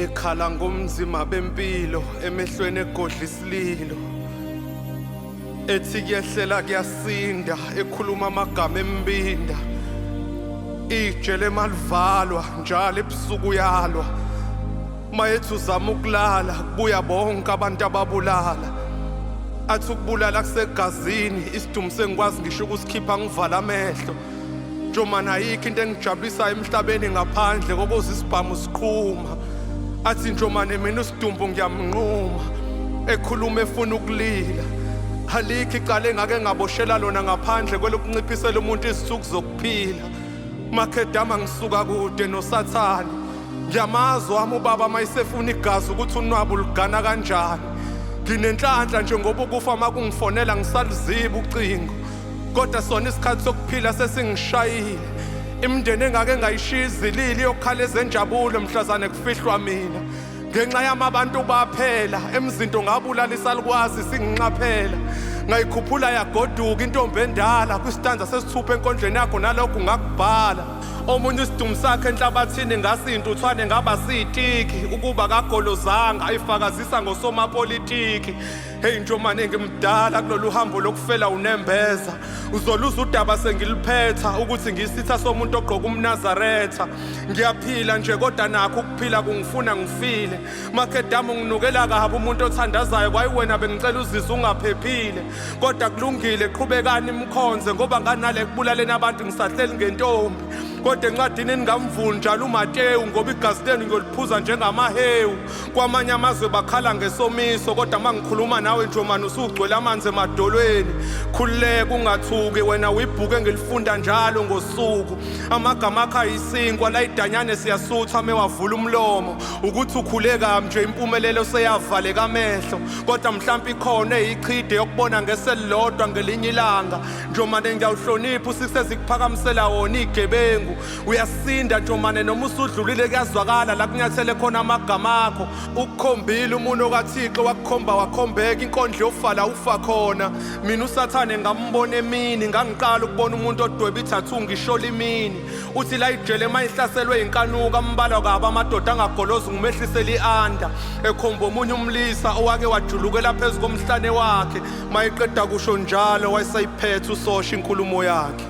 ekhala ngomzima bempilo emehlweni egodla isililo, ethi kuyehlela kuyasinda, ekhuluma amagama embinda, ijele malivalwa njalo ebusuku uyalwa, mayethi uzama ukulala kubuya bonke abantu ababulala, athi ukubulala kusegazini, isidumo sengikwazi ngisho ukusikhipha ngivala amehlo. Njomana ayikho into engijabulisayo emhlabeni ngaphandle kokuze isibhamu siqhuma, athi njomane mina usidumbu ngiyamnquma, ekhuluma efuna ukulila, alikho icala engake ngaboshela lona ngaphandle kwelokunciphisela umuntu izithuku zokuphila. Makhedama ngisuka kude nosathane, ngiyamazi wami ubaba mayisefuna igazi ukuthi unwabo lugana kanjani. Nginenhlanhla njengoba ukufa makungifonela ngisaliziba ucingo, kodwa sona isikhathi sokuphila sesingishayile. Imindeni engake ngayishiya izilili yokhala ezenjabulo mhlazane kufihlwa mina, ngenxa yamabantu baphela emzinto ngabulalisa likwazi singinqaphela. Ngayikhuphula yagoduka intombi endala kwisitanza sesithupha enkondleni yakho nalokhu ngakubhala. Omunye isidumo sakhe enhlabathini ngasintuthwane ngaba siyitiki, ukuba kagolozanga ayifakazisa ngosomapolitiki. Hey njomane ngimdala kulolu hambo lokufela unembeza, uzoluza udaba sengiliphetha ukuthi ngisitha somuntu ogqoka umNazaretha. Ngiyaphila nje kodwa nakho ukuphila kungifuna ngifile. Makhedama nginukela kabi umuntu othandazayo, kwayiwena bengicela uzizwe ungaphephile. Kodwa kulungile qhubekani imkhonze ngoba nganale kubulaleni abantu ngisahleli ngentombi. Kodwa encwadini ningamvuni njalo uMateyu ngoba igazi lenu ngiyoliphuza njengamahewu. Kwamanye amazwe bakhala ngesomiso, kodwa mangikhuluma nawe njomani usugcwele amanzi emadolweni. Khululeka ungathuki wena uyibhuku engilifunda njalo ngosuku. Amagama akho ayisinkwa la idanyane siyasutha mewavula umlomo, ukuthi ukhuleka nje impumelelo seyavaleka amehlo. Kodwa mhlawumbe ikhona eyichide yokubona ngeselilodwa ngelinye ilanga. Njomane ngiyawuhlonipha usisezikuphakamisela wona igebengu. Uyasinda njomane noma usudlulile kuyazwakala la kunyathele khona amagama akho. Ukukhombile umuno kaThixo wakukhomba wakhombeka, inkondlo yofala ufa khona. Mina usathane ngambona emini, ngangiqala ukubona umuntu odweba ithathu ngishola imini. Uthi la ijele mayihlaselwe inkanuka ambalwa kabi amadoda angagolozi ngimehlisela ianda, ekhomba omunye umlisa owake wajulukela phezu komhlane wakhe. Mayiqeda kusho njalo wayesayiphethe usosha inkulumo yakhe.